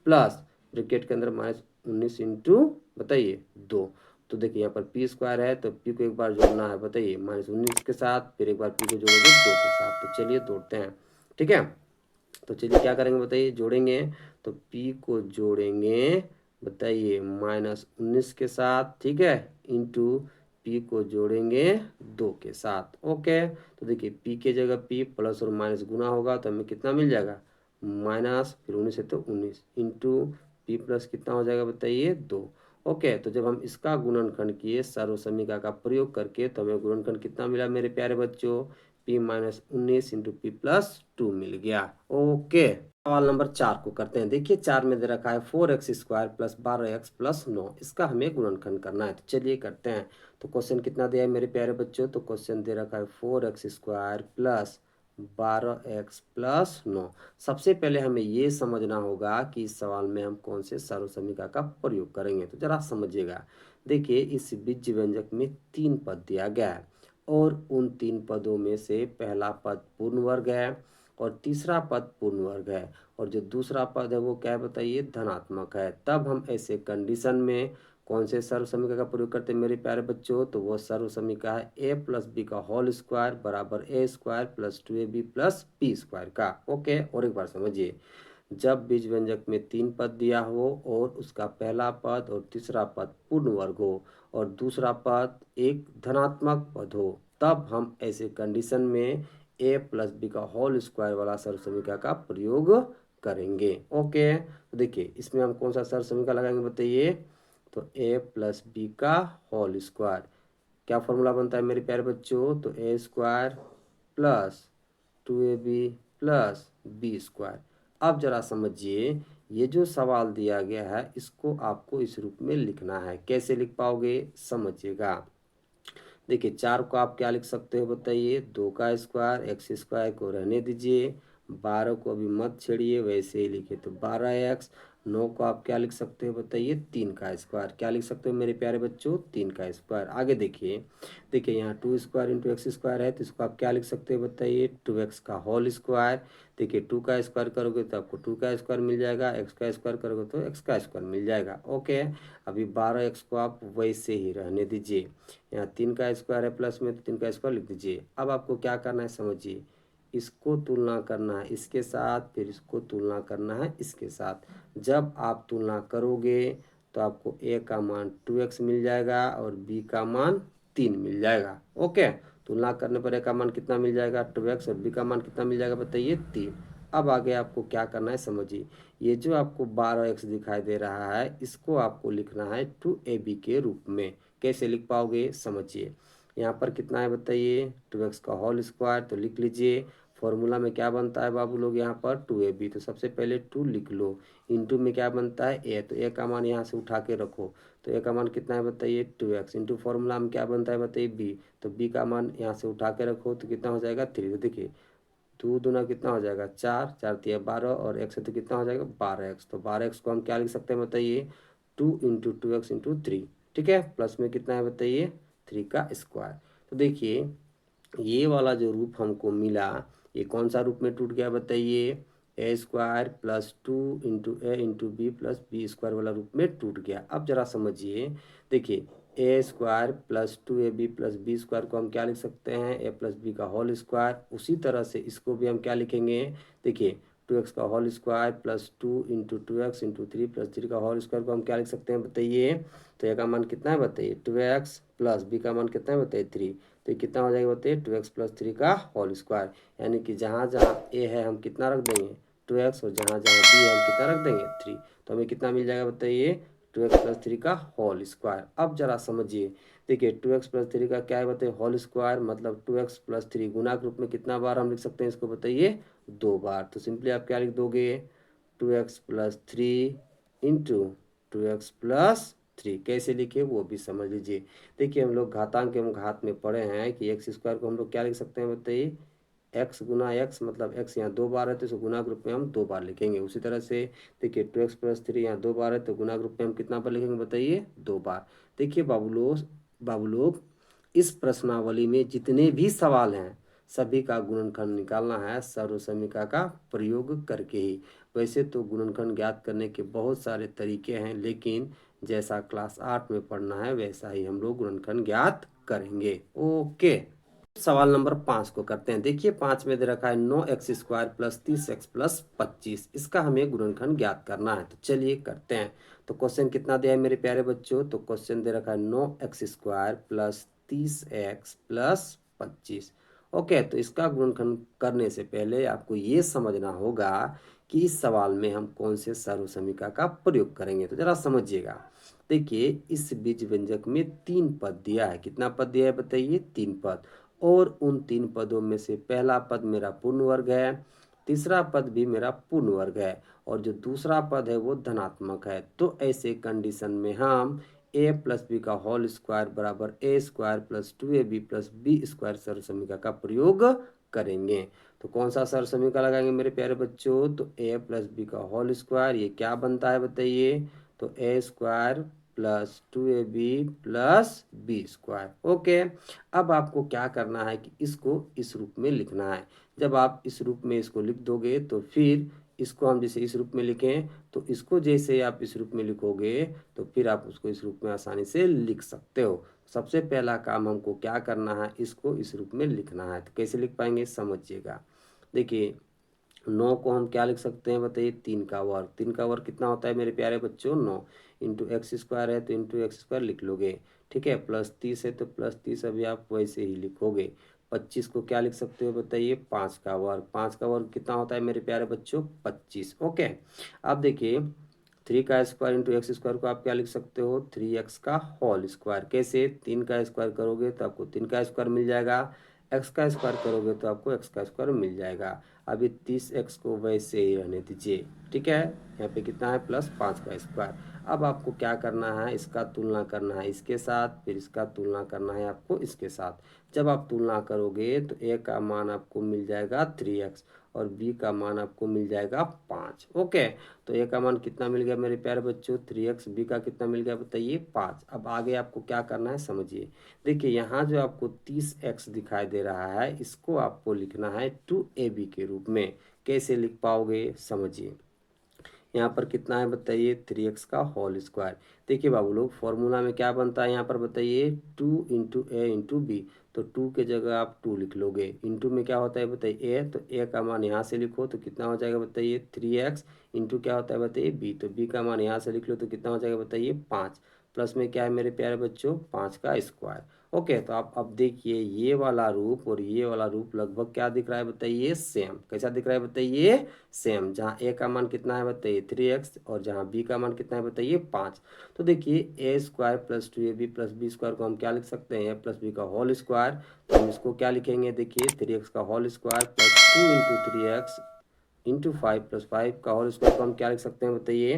plus bracket के अंदर -19 इंटू बताइए 2। तो देखिए यहाँ पर पी स्क्वायर है तो पी को एक बार जोड़ना है बताइए -19 के साथ, फिर एक बार पी को जोड़ोगे 2 के साथ। तो चलिए तोड़ते हैं, ठीक है। तो चलिए क्या करेंगे बताइए, जोड़ेंगे। तो पी को जोड़ेंगे बताइए -19 के साथ, ठीक है, इंटू पी को जोड़ेंगे 2 के साथ। ओके, तो देखिए पी के जगह पी प्लस और माइनस गुना होगा तो हमें कितना मिल जाएगा, माइनस फिर 19 है तो 19 इंटू पी प्लस कितना हो जाएगा बताइए 2। ओके, तो जब हम इसका गुणनखंड किए सर्वसमीका का प्रयोग करके तो हमें गुणनखंड कितना मिला मेरे प्यारे बच्चों, p-19 इंटू पी प्लस 2 मिल गया। ओके, सवाल नंबर 4 को करते हैं। देखिए 4 में दे रखा है 4x square plus 12x plus 9, इसका हमें गुणनखंड करना है। तो चलिए करते हैं। तो क्वेश्चन कितना दिया है मेरे प्यारे बच्चों, तो क्वेश्चन दे रखा है 4x square plus 12x plus 9। सबसे पहले हमें ये समझना होगा कि इस सवाल में हम कौन से सर्वसमीका का प्रयोग करेंगे। तो जरा समझिएगा, देखिए इस बीज व्यंजक में 3 पद दिया गया है और उन 3 पदों में से पहला पद पूर्ण वर्ग है और तीसरा पद पूर्ण वर्ग है और जो दूसरा पद है वो क्या है बताइए, धनात्मक है। तब हम ऐसे कंडीशन में कौन से सर्व समीकरण का प्रयोग करते हैं मेरे प्यारे बच्चों, तो वो सर्व समीकरण है ए प्लस बी का होल स्क्वायर बराबर a square plus 2ab plus b square का। ओके, और एक बार समझिए, जब बीज व्यंजक में 3 पद दिया हो और उसका पहला पद और तीसरा पद पूर्ण वर्ग हो और दूसरा पद एक धनात्मक पद हो, तब हम ऐसे कंडीशन में ए प्लस बी का होल स्क्वायर वाला सर्व समीकरण का प्रयोग करेंगे। ओके, तो देखिए इसमें हम कौन सा सर्व समीकरण लगाएंगे बताइए, तो ए प्लस बी का होल स्क्वायर। क्या फॉर्मूला बनता है मेरे प्यारे बच्चों, तो a square plus 2ab plus b square. अब जरा समझिए, ये जो सवाल दिया गया है इसको आपको इस रूप में लिखना है। कैसे लिख पाओगे समझिएगा, देखिए 4 को आप क्या लिख सकते हो बताइए, 2 का स्क्वायर, एक्स स्क्वायर को रहने दीजिए, 12 को अभी मत छेड़िए, वैसे ही लिखे तो 12x। 9 को आप क्या लिख सकते हो बताइए, 3 का स्क्वायर। क्या लिख सकते हो मेरे प्यारे बच्चों, 3 का स्क्वायर। आगे देखिए, देखिए यहाँ 2 स्क्वायर इंटू एक्स स्क्वायर है तो इसको आप क्या लिख सकते हो बताइए, 2x का होल स्क्वायर। देखिए 2 का स्क्वायर करोगे तो आपको 2 का स्क्वायर मिल जाएगा, एक्स का स्क्वायर करोगे तो एक्स का स्क्वायर मिल जाएगा। ओके, अभी 12x को आप वैसे ही रहने दीजिए, यहाँ 3 का स्क्वायर है प्लस में तो 3 का स्क्वायर लिख दीजिए। अब आपको क्या करना है समझिए, इसको तुलना करना है इसके साथ, फिर इसको तुलना करना है इसके साथ। जब आप तुलना करोगे तो आपको a का मान 2x मिल जाएगा और b का मान 3 मिल जाएगा। ओके, तुलना करने पर a का मान कितना मिल जाएगा 2x और b का मान कितना मिल जाएगा बताइए 3। अब आगे आपको क्या करना है समझिए, ये जो आपको 12x दिखाई दे रहा है इसको आपको लिखना है 2ab के रूप में। कैसे लिख पाओगे समझिए, यहाँ पर कितना है बताइए, 2x का होल स्क्वायर तो लिख लीजिए। फॉर्मूला में क्या बनता है बाबू लोग, यहाँ पर 2ab, तो सबसे पहले 2 लिख लो। इंटू में क्या बनता है a, तो a का मान यहाँ से उठा के रखो, तो a का मान कितना है बताइए 2x। इंटू फॉर्मूला में क्या बनता है बताइए b, तो b का मान यहाँ से उठा के रखो तो कितना हो जाएगा 3। तो देखिए 2 दूना कितना हो जाएगा 4, 4 तिया 12 और x है तो कितना हो जाएगा 12x। तो 12x को हम क्या लिख सकते हैं बताइए, 2 इंटू 2x इंटू 3, ठीक है, प्लस में कितना है बताइए 3 का स्क्वायर। तो देखिए ये वाला जो रूप हमको मिला ये कौन सा रूप में टूट गया बताइए, a square plus 2 into a into b plus b square वाला रूप में टूट गया। अब जरा समझिए, देखिए a square plus 2ab plus b square को हम क्या लिख सकते हैं, ए प्लस बी का होल स्क्वायर। उसी तरह से इसको भी हम क्या लिखेंगे, देखिए 2x का whole square plus 2 × 2x × 3 plus 3 का होल स्क्वायर को हम क्या लिख सकते हैं बताइए। तो ए का मान कितना है बताइए 2x प्लस बी का मान कितना है बताइए 3। तो ये कितना हो जाएगा बताइए 2x प्लस 3 का होल स्क्वायर। यानी कि जहाँ जहाँ ए है हम कितना रख देंगे 2x, और जहाँ जहाँ बी है हम कितना रख देंगे 3। तो हमें कितना मिल जाएगा बताइए 2x प्लस 3 का होल स्क्वायर। अब जरा समझिए, देखिए 2x प्लस 3 का क्या है बताइए होल स्क्वायर, मतलब 2x प्लस 3 गुना के रूप में कितना बार हम लिख सकते हैं इसको बताइए 2 बार। तो सिंपली आप क्या लिख दोगे 2x plus 3 into 2x plus 3। कैसे लिखे वो भी समझ लीजिए। देखिए हम लोग घातांक एवं घात में पढ़े हैं कि एक्स स्क्वायर को हम लोग क्या लिख सकते हैं बताइए एक्स गुना एक्स, मतलब एक्स यहाँ 2 बार है तो इसको गुना ग्रुप में हम 2 बार लिखेंगे। उसी तरह से देखिए 2x प्लस 3 यहाँ 2 बार है तो गुना ग्रुप में हम कितना बार लिखेंगे बताइए 2 बार। देखिए बाबू लोग इस प्रश्नावली में जितने भी सवाल हैं सभी का गुणनखंड निकालना है सर्वसमीका का प्रयोग करके ही। वैसे तो गुणनखंड ज्ञात करने के बहुत सारे तरीके हैं, लेकिन जैसा क्लास 8 में पढ़ना है वैसा ही हम लोग गुणनखंड ज्ञात करेंगे। ओके, सवाल नंबर 5 को करते हैं। देखिए 5 में दे रखा है 9x² प्लस 30x प्लस 25। इसका हमें गुणनखंड ज्ञात करना है, तो चलिए करते हैं। तो क्वेश्चन कितना दिया है मेरे प्यारे बच्चों, तो क्वेश्चन दे रखा है 9x² plus 30x plus 25। Okay, तो इसका गुणनखंड करने से पहले आपको ये समझना होगा कि इस सवाल में हम कौन से सर्वसमीका का प्रयोग करेंगे। तो जरा समझिएगा, देखिए इस बीज व्यंजक में 3 पद दिया है। कितना पद दिया है बताइए 3 पद, और उन 3 पदों में से पहला पद मेरा पूर्ण वर्ग है, तीसरा पद भी मेरा पूर्ण वर्ग है, और जो दूसरा पद है वो धनात्मक है। तो ऐसे कंडीशन में हम ए प्लस बी का होल स्क्वायर बराबर a square plus 2ab plus b square सर्वसमीका का प्रयोग करेंगे। तो कौन सा सर्वसमीका लगाएंगे मेरे प्यारे बच्चों, तो ए प्लस बी का होल स्क्वायर ये क्या बनता है बताइए, तो a square plus 2ab plus b square. Okay, अब आपको क्या करना है कि इसको इस रूप में लिखना है। जब आप इस रूप में इसको लिख दोगे तो फिर इसको हम जैसे इस रूप में लिखें, तो इसको जैसे आप इस रूप में लिखोगे तो फिर आप उसको इस रूप में आसानी से लिख सकते हो। सबसे पहला काम हमको क्या करना है, इसको इस रूप में लिखना है। तो कैसे लिख पाएंगे समझिएगा, देखिए 9 को हम क्या लिख सकते हैं बताइए 3 का वर्ग। 3 का वर्ग कितना होता है मेरे प्यारे बच्चों 9, इंटू एक्स स्क्वायर है तो इंटू एक्स स्क्वायर लिख लोगे, ठीक है। प्लस 30 है तो प्लस 30 अभी आप वैसे ही लिखोगे। 25 को क्या लिख सकते हो बताइए 5 का वर्ग। 5 का वर्ग कितना होता है मेरे प्यारे बच्चों 25। ओके, अब देखिए 3 का स्क्वायर इंटू एक्स स्क्वायर को आप क्या लिख सकते हो 3x का होल स्क्वायर। कैसे 3 का स्क्वायर करोगे तो आपको 3 का स्क्वायर मिल जाएगा, एक्स का स्क्वायर करोगे तो आपको एक्स का स्क्वायर मिल जाएगा। अभी 30x को वैसे ही रहने दीजिए, ठीक है। यहाँ पे कितना है प्लस 5 का स्क्वायर। अब आपको क्या करना है, इसका तुलना करना है इसके साथ, फिर इसका तुलना करना है आपको इसके साथ। जब आप तुलना करोगे तो ए का मान आपको मिल जाएगा 3x और बी का मान आपको मिल जाएगा 5। ओके, तो ए का मान कितना मिल गया मेरे प्यारे बच्चों 3x, बी का कितना मिल गया बताइए 5। अब आगे आपको क्या करना है समझिए, देखिए यहाँ जो आपको 30x दिखाई दे रहा है इसको आपको लिखना है 2ab के रूप में। कैसे लिख पाओगे समझिए, यहाँ पर कितना है बताइए 3x का होल स्क्वायर। देखिए बाबू लोग फॉर्मूला में क्या बनता है यहाँ पर बताइए 2 इंटू ए इंटू बी। तो 2 के जगह आप 2 लिख लोगे, इंटू में क्या होता है बताइए ए, तो ए का मान यहाँ से लिखो तो कितना हो जाएगा बताइए 3x, इंटू क्या होता है बताइए बी, तो बी का मान यहाँ से लिख लो तो कितना हो जाएगा बताइए 5, प्लस में क्या है मेरे प्यारे बच्चों 5 का स्क्वायर। ओके, तो आप अब देखिए ये वाला रूप और ये वाला रूप लगभग क्या दिख रहा है बताइए सेम। कैसा दिख रहा है बताइए सेम। जहाँ ए का मान कितना है बताइए 3x और जहाँ बी का मान कितना है बताइए 5। तो देखिए a square plus 2ab plus b square को हम क्या लिख सकते हैं ए प्लस बी का होल स्क्वायर। तो हम इसको क्या लिखेंगे देखिए 3x का whole square plus 2 into 3x into 5 plus 5 का होल स्क्वायर को हम क्या लिख सकते हैं बताइए,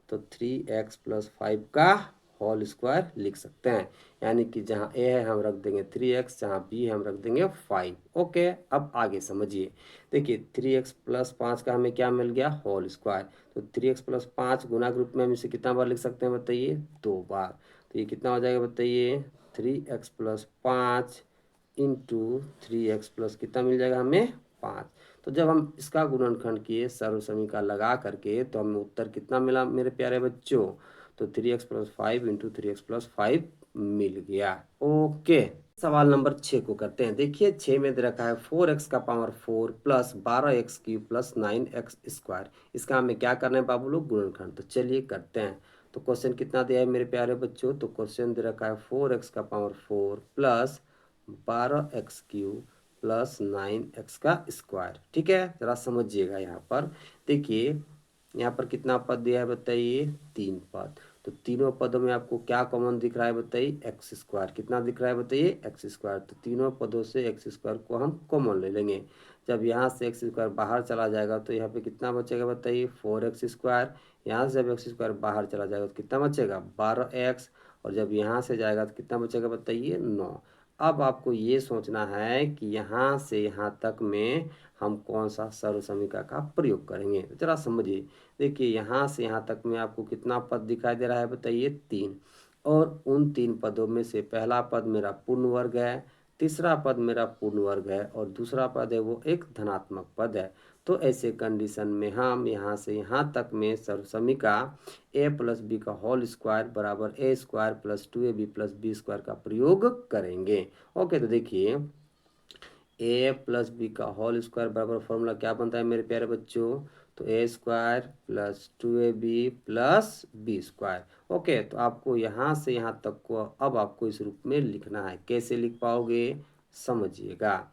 तो 3x प्लस 5 का होल स्क्वायर लिख सकते हैं। यानी कि जहाँ ए है हम रख देंगे 3x, जहाँ बी है हम रख देंगे 5। ओके, अब आगे समझिए, देखिए 3x प्लस 5 का हमें क्या मिल गया होल स्क्वायर। तो 3x प्लस 5 गुना ग्रुप में हम इसे कितना बार लिख सकते हैं बताइए 2 बार। तो ये कितना हो जाएगा बताइए 3x plus 5 into 3x plus कितना मिल जाएगा हमें 5। तो जब हम इसका गुणनखंड किए सर्वसमीका लगा करके तो हमें उत्तर कितना मिला मेरे प्यारे बच्चों, तो 3x plus 5 into 3x plus 5 मिल गया। ओके, सवाल नंबर 6 को करते हैं। देखिए 6 में दे रखा है 4x का power 4 plus 12x³ plus 9x²। इसका हमें क्या करना है बाबू लोग, गुणनखंड। तो चलिए करते हैं। तो क्वेश्चन कितना दिया है मेरे प्यारे बच्चों, तो क्वेश्चन दे रखा है 4x का power 4 plus 12x³ plus 9x²। ठीक है, जरा समझिएगा। यहाँ पर देखिए, यहाँ पर कितना पद दिया है बताइए, 3 पद। तो तीनों पदों में आपको क्या कॉमन दिख रहा है बताइए, x²। कितना दिख रहा है बताइए, x²। तो तीनों पदों से x² को हम कॉमन ले लेंगे। जब यहाँ से x² बाहर चला जाएगा तो यहाँ पे कितना बचेगा बताइए, 4x²। यहाँ से जब x² बाहर चला जाएगा तो कितना बचेगा, 12x। और जब यहाँ से जाएगा तो कितना बचेगा बताइए, 9। अब आपको ये सोचना है कि यहाँ से यहाँ तक में हम कौन सा सर्व समीकरण का प्रयोग करेंगे। तो जरा समझिए। देखिए यहाँ से यहाँ तक में आपको कितना पद दिखाई दे रहा है बताइए, 3। और उन 3 पदों में से पहला पद मेरा पूर्ण वर्ग है, तीसरा पद मेरा पूर्ण वर्ग है, और दूसरा पद है वो एक धनात्मक पद है। तो ऐसे कंडीशन में हम यहाँ से यहाँ तक में सर्व समीकरण a प्लस बी का होल स्क्वायर बराबर a² plus 2ab plus b² का प्रयोग करेंगे। ओके, तो देखिए ए प्लस बी का होल स्क्वायर बराबर फॉर्मूला क्या बनता है मेरे प्यारे बच्चों, तो a² plus 2ab plus b²। Okay, तो आपको यहाँ से यहाँ तक को अब आपको इस रूप में लिखना है। कैसे लिख पाओगे, समझिएगा।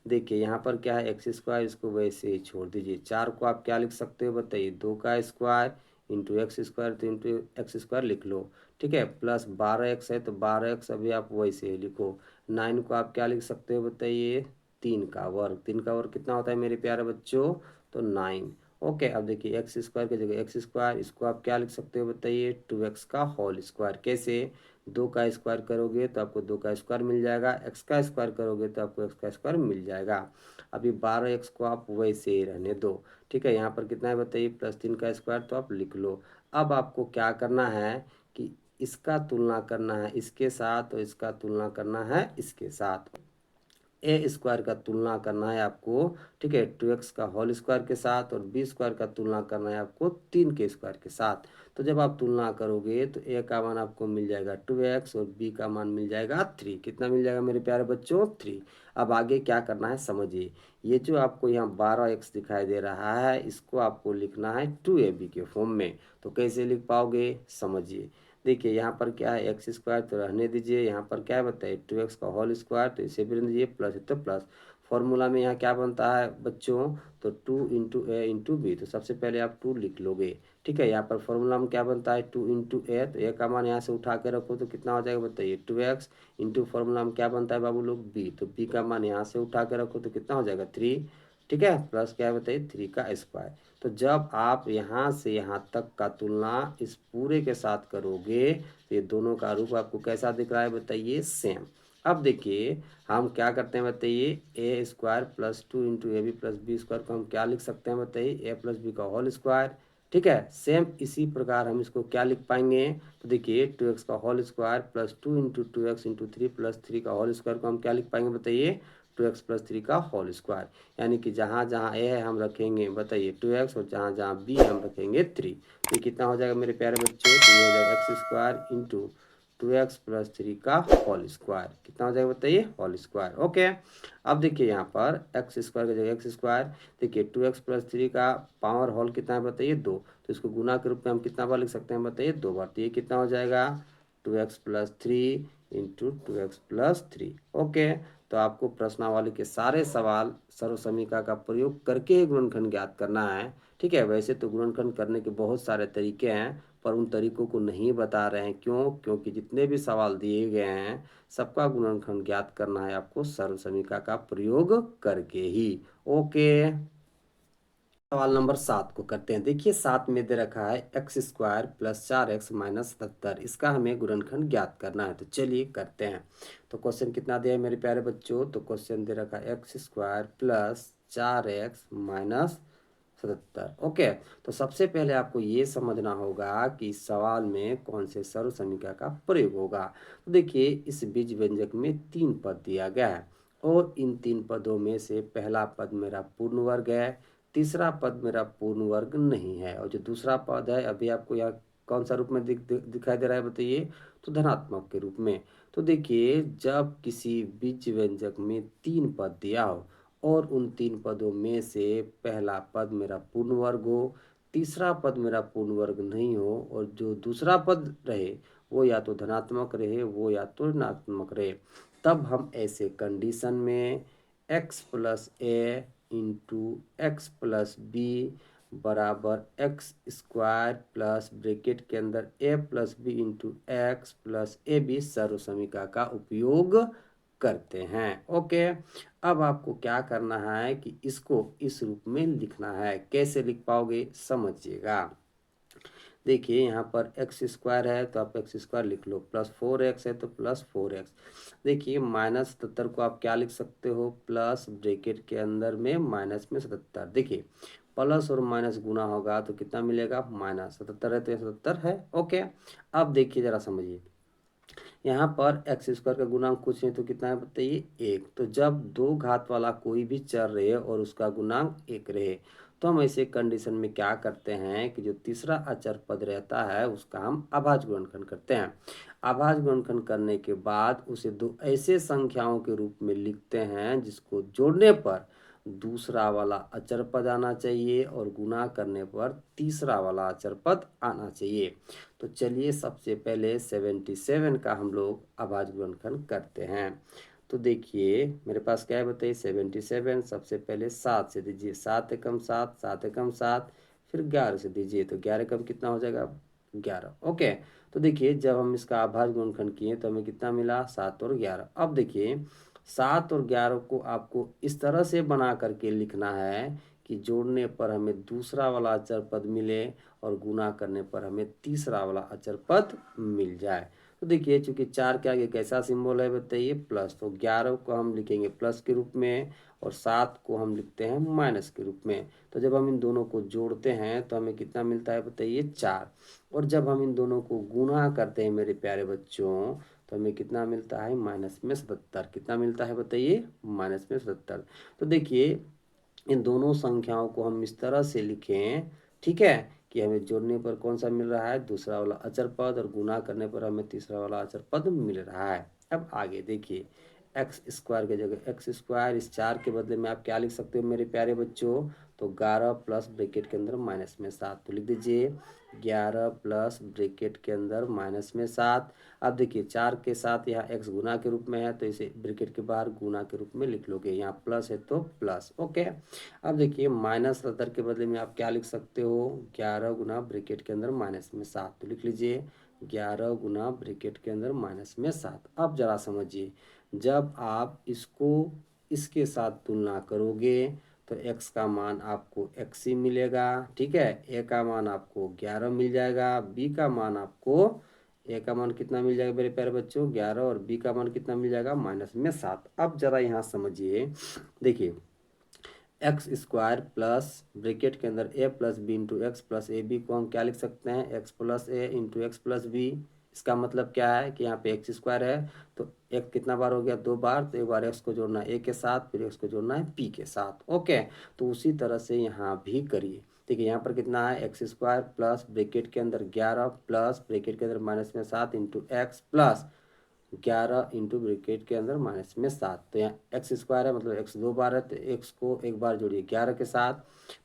देखिए यहाँ पर क्या है, x², इसको वैसे ही छोड़ दीजिए। 4 को आप क्या लिख सकते हो बताइए, 2 का स्क्वायर इंटू x², तो इंटू x² लिख लो। ठीक है, प्लस 12x है तो 12x अभी आप वैसे ही लिखो। 9 को आप क्या लिख सकते हो बताइए, 3 का वर्ग। 3 का वर्ग कितना होता है मेरे प्यारे बच्चों, तो 9। ओके, अब देखिए x² की जगह x², इसको आप क्या लिख सकते हो बताइए, 2x का होल स्क्वायर। कैसे, 2 का स्क्वायर करोगे तो आपको 2 का स्क्वायर मिल जाएगा, x का स्क्वायर करोगे तो आपको x का स्क्वायर मिल जाएगा। अभी 12x को आप वैसे ही रहने दो। ठीक है, यहाँ पर कितना है बताइए, प्लस 3 का स्क्वायर, तो आप लिख लो। अब आपको क्या करना है कि इसका तुलना करना है इसके साथ और इसका तुलना करना है इसके साथ। a² का तुलना करना है आपको, ठीक है, 2x का होल स्क्वायर के साथ, और b² का तुलना करना है आपको 3 के स्क्वायर के साथ। तो जब आप तुलना करोगे तो a का मान आपको मिल जाएगा 2x और b का मान मिल जाएगा 3। कितना मिल जाएगा मेरे प्यारे बच्चों, 3। अब आगे क्या करना है समझिए। ये जो आपको यहाँ 12x दिखाई दे रहा है, इसको आपको लिखना है 2ab के फॉर्म में। तो कैसे लिख पाओगे, समझिए। देखिए यहाँ पर क्या है, x² तो रहने दीजिए। यहाँ पर क्या है बताइए, 2x का होल स्क्वायर, तो इसे भी रहने दीजिए, प्लस है तो प्लस। फॉर्मूला में यहाँ क्या बनता है बच्चों, तो 2 इंटू ए इंटू बी। तो सबसे पहले आप 2 लिख लोगे। ठीक है, यहाँ पर फॉर्मूला में क्या बनता है, 2 इंटू ए। तो ए का मान यहाँ से उठा के रखो तो कितना हो जाएगा बताइए, 2x इंटू फॉर्मूला में क्या बनता है बाबू लोग, बी। तो बी का मान यहाँ से उठा के रखो तो कितना हो जाएगा, 3। ठीक है, प्लस क्या है बताइए, 3 का स्क्वायर। तो जब आप यहाँ से यहाँ तक का तुलना इस पूरे के साथ करोगे तो ये दोनों का रूप आपको कैसा दिख रहा है बताइए, सेम। अब देखिए हम क्या करते हैं बताइए, a² plus 2 into a b plus b² को हम क्या लिख सकते हैं बताइए, a प्लस बी का होल स्क्वायर। ठीक है, सेम इसी प्रकार हम इसको क्या लिख पाएंगे, तो देखिए 2x का whole square plus 2 into 2x into 3 plus 3 का होल स्क्वायर को हम क्या लिख पाएंगे बताइए, 2x प्लस 3 का होल स्क्वायर। यानी कि जहाँ जहाँ ए है हम रखेंगे बताइए 2x, और जहाँ जहाँ बी हम रखेंगे 3। तो ये कितना हो जाएगा मेरे प्यारे बच्चों, तो ये हो जाएगा x² इंटू 2x प्लस 3 का होल स्क्वायर। कितना हो जाएगा बताइए, होल स्क्वायर। ओके, अब देखिए यहाँ पर x² की जगह x²। देखिए 2x प्लस 3 का पावर होल कितना है बताइए, 2। तो इसको गुना के रूप में हम कितना बार लिख सकते हैं बताइए, 2 बार। तो ये कितना हो जाएगा, 2x plus 3 into 2x plus 3। Okay, तो आपको प्रश्नावली के सारे सवाल सर्व समीकरण का प्रयोग करके ही गुणनखंड ज्ञात करना है। ठीक है, वैसे तो गुणनखंड करने के बहुत सारे तरीके हैं, पर उन तरीकों को नहीं बता रहे हैं। क्यों, क्योंकि जितने भी सवाल दिए गए हैं सबका गुणनखंड ज्ञात करना है आपको सर्व समीकरण का प्रयोग करके ही। ओके, सवाल नंबर 7 को करते हैं। देखिए 7 में दे रखा है x² प्लस 4x माइनस 77। इसका हमें गुणनखंड ज्ञात करना है। तो चलिए करते हैं। तो क्वेश्चन कितना दिया है मेरे प्यारे बच्चों, तो क्वेश्चन दे रखा है x² plus 4x minus 77। Okay, तो सबसे पहले आपको ये समझना होगा कि इस सवाल में कौन से सर्व समीकरण का प्रयोग होगा। तो देखिए इस बीज व्यंजक में 3 पद दिया गया है, और इन 3 पदों में से पहला पद मेरा पूर्ण वर्ग है, तीसरा पद मेरा पूर्ण वर्ग नहीं है, और जो दूसरा पद है अभी आपको यहाँ कौन सा रूप में दिखाई दे रहा है बताइए? तो धनात्मक के रूप में। तो देखिए जब किसी बीज व्यंजक में 3 पद दिया हो और उन 3 पदों में से पहला पद मेरा पूर्ण वर्ग हो, तीसरा पद मेरा पूर्ण वर्ग नहीं हो और जो दूसरा पद रहे वो या तो धनात्मक रहे वो या तो ऋणात्मक रहे, तब हम ऐसे कंडीशन में x plus a into x plus b बराबर एक्स स्क्वायर प्लस ब्रैकेट के अंदर a plus b into x plus a b सर्व समीकरण का उपयोग करते हैं। ओके, अब आपको क्या करना है कि इसको इस रूप में लिखना है। कैसे लिख पाओगे समझिएगा। देखिए यहाँ पर एक्स स्क्वायर है तो आप एक्स स्क्वायर लिख लो, प्लस 4x है तो प्लस 4x। देखिए -77 को आप क्या लिख सकते हो, प्लस ब्रैकेट के अंदर में माइनस में 77। देखिए प्लस और माइनस गुना होगा तो कितना मिलेगा, -77 है तो ये 77 है। ओके, अब देखिए जरा समझिए, यहाँ पर एक्स स्क्वायर का गुणांक कुछ नहीं तो कितना है बताइए, 1। तो जब दो घात वाला कोई भी चर रहे और उसका गुणांक 1 रहे तो हम ऐसे कंडीशन में क्या करते हैं कि जो तीसरा अचर पद रहता है उसका हम अभाज्य गुणनखंड करते हैं। अभाज्य गुणनखंड करने के बाद उसे दो ऐसे संख्याओं के रूप में लिखते हैं जिसको जोड़ने पर दूसरा वाला अचर पद आना चाहिए और गुणा करने पर तीसरा वाला अचर पद आना चाहिए। तो चलिए सबसे पहले 77 का हम लोग अभाज्य गुणनखंड करते हैं। तो देखिए मेरे पास क्या है बताइए, 77 सबसे पहले 7 से दीजिए, 7 एकम 7, 7 एकम 7, फिर 11 से दीजिए तो 11 एकम कितना हो जाएगा, 11। ओके, तो देखिए जब हम इसका अभाज्य गुणनखंड किए तो हमें कितना मिला, 7 और 11। अब देखिए 7 और 11 को आपको इस तरह से बना करके लिखना है कि जोड़ने पर हमें दूसरा वाला अचर पद मिले और गुना करने पर हमें तीसरा वाला अचर पद मिल जाए। तो देखिए चूंकि 4 के आगे कैसा सिंबल है बताइए, प्लस, तो 11 को हम लिखेंगे प्लस के रूप में और 7 को हम लिखते हैं माइनस के रूप में। तो जब हम इन दोनों को जोड़ते हैं तो हमें कितना मिलता है बताइए, 4। और जब हम इन दोनों को गुना करते हैं मेरे प्यारे बच्चों तो हमें कितना मिलता है, माइनस में 77। कितना मिलता है बताइए, माइनस में 77। तो देखिए इन दोनों संख्याओं को हम इस तरह से लिखें, ठीक है, कि हमें जोड़ने पर कौन सा मिल रहा है, दूसरा वाला अचर पद, और गुना करने पर हमें तीसरा वाला अचर पद मिल रहा है। अब आगे देखिए, एक्स स्क्वायर की जगह एक्स स्क्वायर, इस 4 के बदले में आप क्या लिख सकते हो मेरे प्यारे बच्चों, तो 11 प्लस ब्रैकेट के अंदर माइनस में 7, तो लिख दीजिए 11 प्लस ब्रैकेट के अंदर माइनस में 7। अब देखिए 4 के साथ यहाँ x गुना के रूप में है तो इसे ब्रैकेट के बाहर गुना के रूप में लिख लोगे, यहाँ प्लस है तो प्लस। ओके, अब देखिए -77 के बदले में आप क्या लिख सकते हो, 11 गुना ब्रैकेट के अंदर माइनस में 7, तो लिख लीजिए 11 गुना ब्रैकेट के अंदर माइनस में 7। अब जरा समझिए, जब आप इसको इसके साथ तुलना करोगे तो x का मान आपको x ही मिलेगा, ठीक है, a का मान आपको 11 मिल जाएगा, b का मान आपको, a का मान कितना मिल जाएगा मेरे प्यारे बच्चों 11, और b का मान कितना मिल जाएगा माइनस में 7। अब जरा यहाँ समझिए, देखिए एक्स स्क्वायर प्लस ब्रैकेट के अंदर a plus b into x plus a b को हम क्या लिख सकते हैं, x plus a into x plus b. इसका मतलब क्या है कि यहाँ पे एक्स स्क्वायर है तो एक कितना बार हो गया, 2 बार, तो एक बार एक्स को जोड़ना है ए के साथ, फिर एक्स को जोड़ना है बी के साथ। ओके, तो उसी तरह से यहाँ भी करिए। देखिए यहाँ पर कितना है, एक्स स्क्वायर प्लस ब्रैकेट के अंदर 11 प्लस ब्रैकेट के अंदर माइनस में 7 into x plus 11 into bracket के अंदर माइनस में 7। तो यहाँ एक्स स्क्वायर है मतलब एक्स 2 बार है तो एक्स को एक बार जोड़िए 11 के साथ,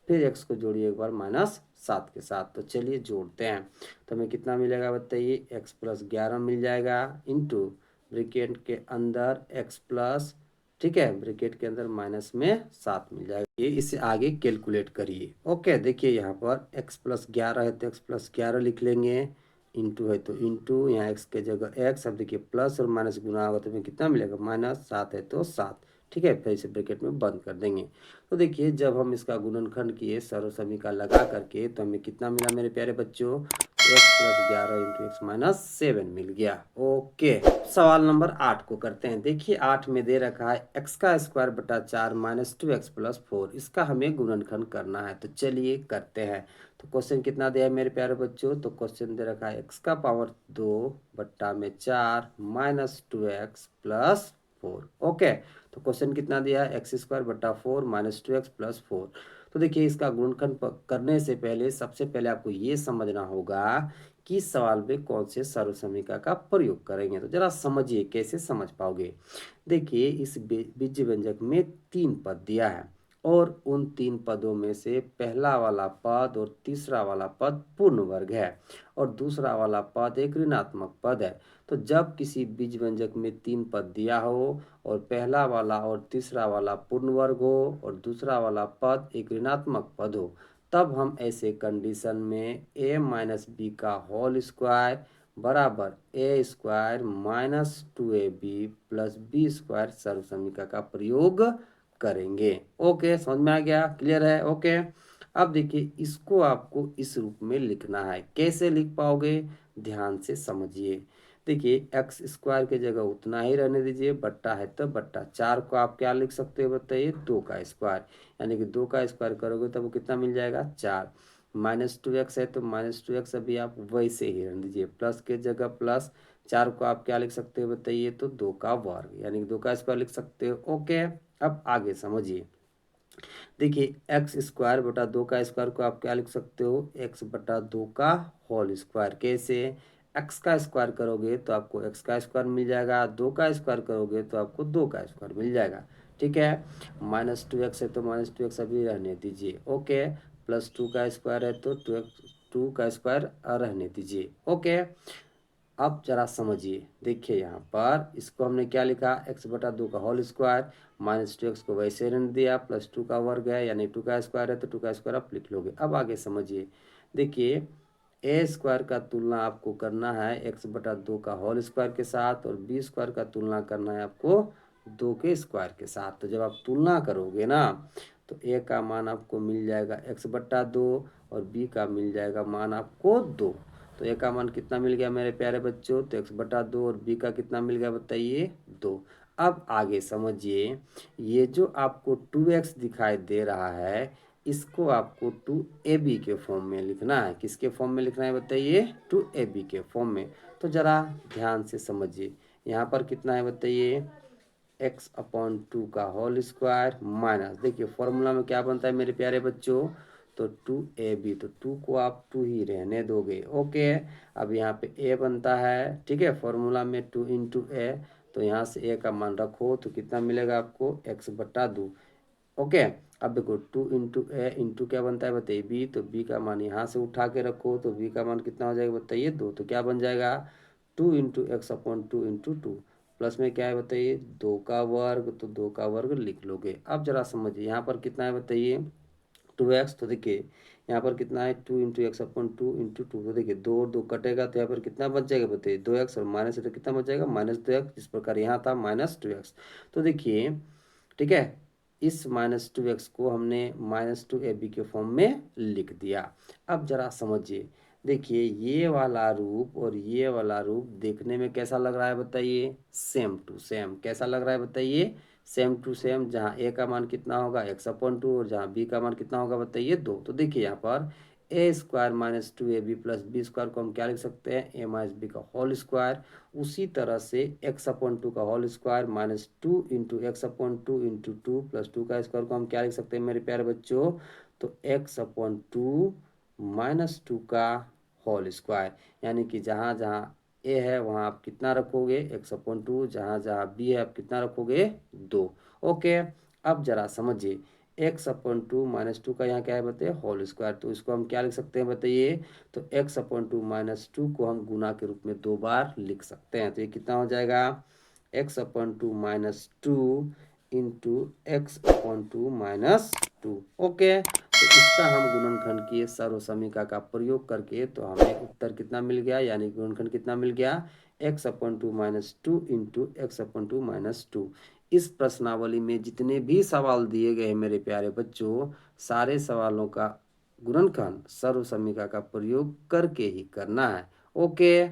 फिर एक्स को जोड़िए एक बार -7 के साथ। तो चलिए जोड़ते हैं तो हमें कितना मिलेगा बताइए, एक्स प्लस 11 मिल जाएगा इंटू ब्रैकेट के अंदर एक्स प्लस, ठीक है, ब्रैकेट के अंदर माइनस में 7 मिल जाएगा। ये इससे आगे कैलकुलेट करिए। ओके, देखिए यहाँ पर एक्स प्लस 11 है तो एक्स प्लस 11 लिख लेंगे, इंटू है तो इंटू, यहाँ एक्स के जगह एक्स, अब देखिए प्लस और माइनस गुना होगा तो हमें कितना मिलेगा, -7 है तो 7, ठीक है, फिर इसे ब्रैकेट में बंद कर देंगे। तो देखिए जब हम इसका गुणनखंड किए सर्व समीकरण लगा करके तो हमें कितना मिला मेरे प्यारे बच्चों, x plus 11 into x minus 7 मिल गया। ओके, सवाल नंबर 8 को करते हैं। देखिए 8 में दे रखा है एक्स का स्क्वायर बटा 4 -2x प्लस 4, इसका हमें गुणनखंड करना है। तो चलिए करते हैं। तो क्वेश्चन कितना दिया है मेरे प्यारे बच्चों, तो क्वेश्चन दे रखा है एक्स का पावर 2 बट्टा में 4 -2x प्लस 4। ओके, तो क्वेश्चन कितना दिया है, एक्स स्क्वायर बटा 4 माइनस 2x प्लस 4। तो देखिए इसका गुणनखंड करने से पहले सबसे पहले आपको ये समझना होगा कि इस सवाल में कौन से सर्व समीकरण का प्रयोग करेंगे। तो जरा समझिए, कैसे समझ पाओगे। देखिए इस बीज व्यंजक में 3 पद दिया है और उन 3 पदों में से पहला वाला पद और तीसरा वाला पद पूर्ण वर्ग है और दूसरा वाला पद एक ऋणात्मक पद है। तो जब किसी बीज व्यंजक में 3 पद दिया हो और पहला वाला और तीसरा वाला पूर्ण वर्ग हो और दूसरा वाला पद एक ऋणात्मक पद हो, तब हम ऐसे कंडीशन में a माइनस बी का होल स्क्वायर बराबर a square minus 2ab plus b square सर्व समीकरण का प्रयोग करेंगे। ओके, समझ में आ गया, क्लियर है। ओके, अब देखिए इसको आपको इस रूप में लिखना है। कैसे लिख पाओगे, ध्यान से समझिए। देखिए एक्स स्क्वायर की जगह उतना ही रहने दीजिए, बट्टा है तो बट्टा 4 को आप क्या लिख सकते हो बताइए, 2 का स्क्वायर, यानी कि 2 का स्क्वायर करोगे तब वो कितना मिल जाएगा, 4। माइनस 2x है तो माइनस 2x अभी आप वैसे ही रहने दीजिए, प्लस के जगह प्लस, 4 को आप क्या लिख सकते हो बताइए, तो 2 का वर्ग, यानी कि 2 का स्क्वायर लिख सकते हो। ओके, अब आगे समझिए। देखिए एक्स स्क्वायर बटा 2 का स्क्वायर को आप क्या लिख सकते हो, एक्स बटा 2 का होल स्क्वायर। कैसे, एक्स का स्क्वायर करोगे तो आपको एक्स का स्क्वायर मिल जाएगा, 2 का स्क्वायर करोगे तो आपको 2 का स्क्वायर मिल जाएगा। ठीक है, माइनस 2x है तो माइनस 2x अभी रहने दीजिए। ओके, प्लस 2 का स्क्वायर है तो 2 का स्क्वायर रहने दीजिए। ओके, अब जरा समझिए। देखिए यहाँ पर इसको हमने क्या लिखा, एक्स बटा 2 का होल स्क्वायर, माइनस 2x को वैसे रहने दिया, प्लस 2 का वर्ग है यानी 2 का स्क्वायर है तो 2 का स्क्वायर आप लिख लोगे। अब आगे समझिए। देखिए ए स्क्वायर का तुलना आपको करना है एक्स बटा 2 का होल स्क्वायर के साथ और बी स्क्वायर का तुलना करना है आपको 2 के स्क्वायर के साथ। तो जब आप तुलना करोगे ना तो ए का मान आपको मिल जाएगा एक्स बटा 2 और बी का मिल जाएगा मान आपको 2। तो ए का मान कितना मिल गया मेरे प्यारे बच्चों, तो एक्स बटा 2 और बी का कितना मिल गया बताइए, 2। अब आगे समझिए, ये जो आपको 2x दिखाई दे रहा है इसको आपको 2ab के फॉर्म में लिखना है। किसके फॉर्म में लिखना है बताइए, 2ab के फॉर्म में। तो जरा ध्यान से समझिए, यहाँ पर कितना है बताइए, एक्स अपॉन 2 का होल स्क्वायर माइनस, देखिए फॉर्मूला में क्या बनता है मेरे प्यारे बच्चों, तो 2ab, तो 2 को आप 2 ही रहने दोगे। ओके, अब यहाँ पे a बनता है, ठीक है, फॉर्मूला में 2 इंटू ए, तो यहाँ से a का मान रखो तो कितना मिलेगा आपको, x बटा 2। ओके, अब देखो 2 इंटू ए इंटू क्या बनता है बताइए b, तो b का मान यहाँ से उठा के रखो तो b का मान कितना हो जाएगा बताइए, 2। तो क्या बन जाएगा, 2 into x upon 2 into 2, plus में क्या है बताइए, 2 का वर्ग, तो 2 का वर्ग लिख लोगे। अब जरा समझिए यहाँ पर कितना है बताइए, 2x, तो देखिए यहाँ पर कितना है, 2 इंटू एक्स अपॉन 2 इंटू 2, तो देखिए 2 और 2 कटेगा तो यहाँ पर कितना बच जाएगा बताइए, 2x, और माइनस है तो कितना बच जाएगा, माइनस 2x। इस प्रकार यहाँ था माइनस 2x। तो देखिए ठीक है, इस माइनस 2x को हमने माइनस 2ab के फॉर्म में लिख दिया। अब जरा समझिए, देखिए ये वाला रूप और ये वाला रूप देखने में कैसा लग रहा है बताइए, सेम टू सेम। कैसा लग रहा है बताइए, सेम टू सेम। जहाँ a का मान कितना होगा, एक्स अपॉन 2, और जहाँ b का मान कितना होगा बताइए, 2। तो देखिए यहाँ पर a square minus 2ab plus b square को हम क्या लिख सकते हैं, ए माइनस बी का होल स्क्वायर। उसी तरह से एक्स अपॉन 2 का whole square minus 2 into x upon 2 into 2 plus 2 का स्क्वायर को हम क्या लिख सकते हैं मेरे प्यारे बच्चों, तो एक्स अपॉन 2 माइनस 2 का होल स्क्वायर। यानी कि जहाँ जहाँ ए है वहाँ आप कितना रखोगे, एक्स अपॉन 2, जहाँ जहाँ बी है आप कितना रखोगे, 2। ओके, अब जरा समझिए, एक्स अपॉन 2 माइनस 2 का यहाँ क्या है बताइए, होल स्क्वायर, तो इसको हम क्या लिख सकते हैं बताइए, तो एक्स अपॉन 2 माइनस 2 को हम गुना के रूप में 2 बार लिख सकते हैं। तो ये कितना हो जाएगा, x upon 2 minus 2 into x upon 2 minus 2। Okay, तो इसका हम गुणनखंड किए सर्व समीकरण का प्रयोग करके, तो हमें उत्तर कितना मिल गया, यानी गुणनखंड कितना मिल गया, x upon 2 minus 2 into x upon 2 minus 2। इस प्रश्नावली में जितने भी सवाल दिए गए हैं मेरे प्यारे बच्चों, सारे सवालों का गुणनखंड सर्व समीकरण का प्रयोग करके ही करना है। ओके।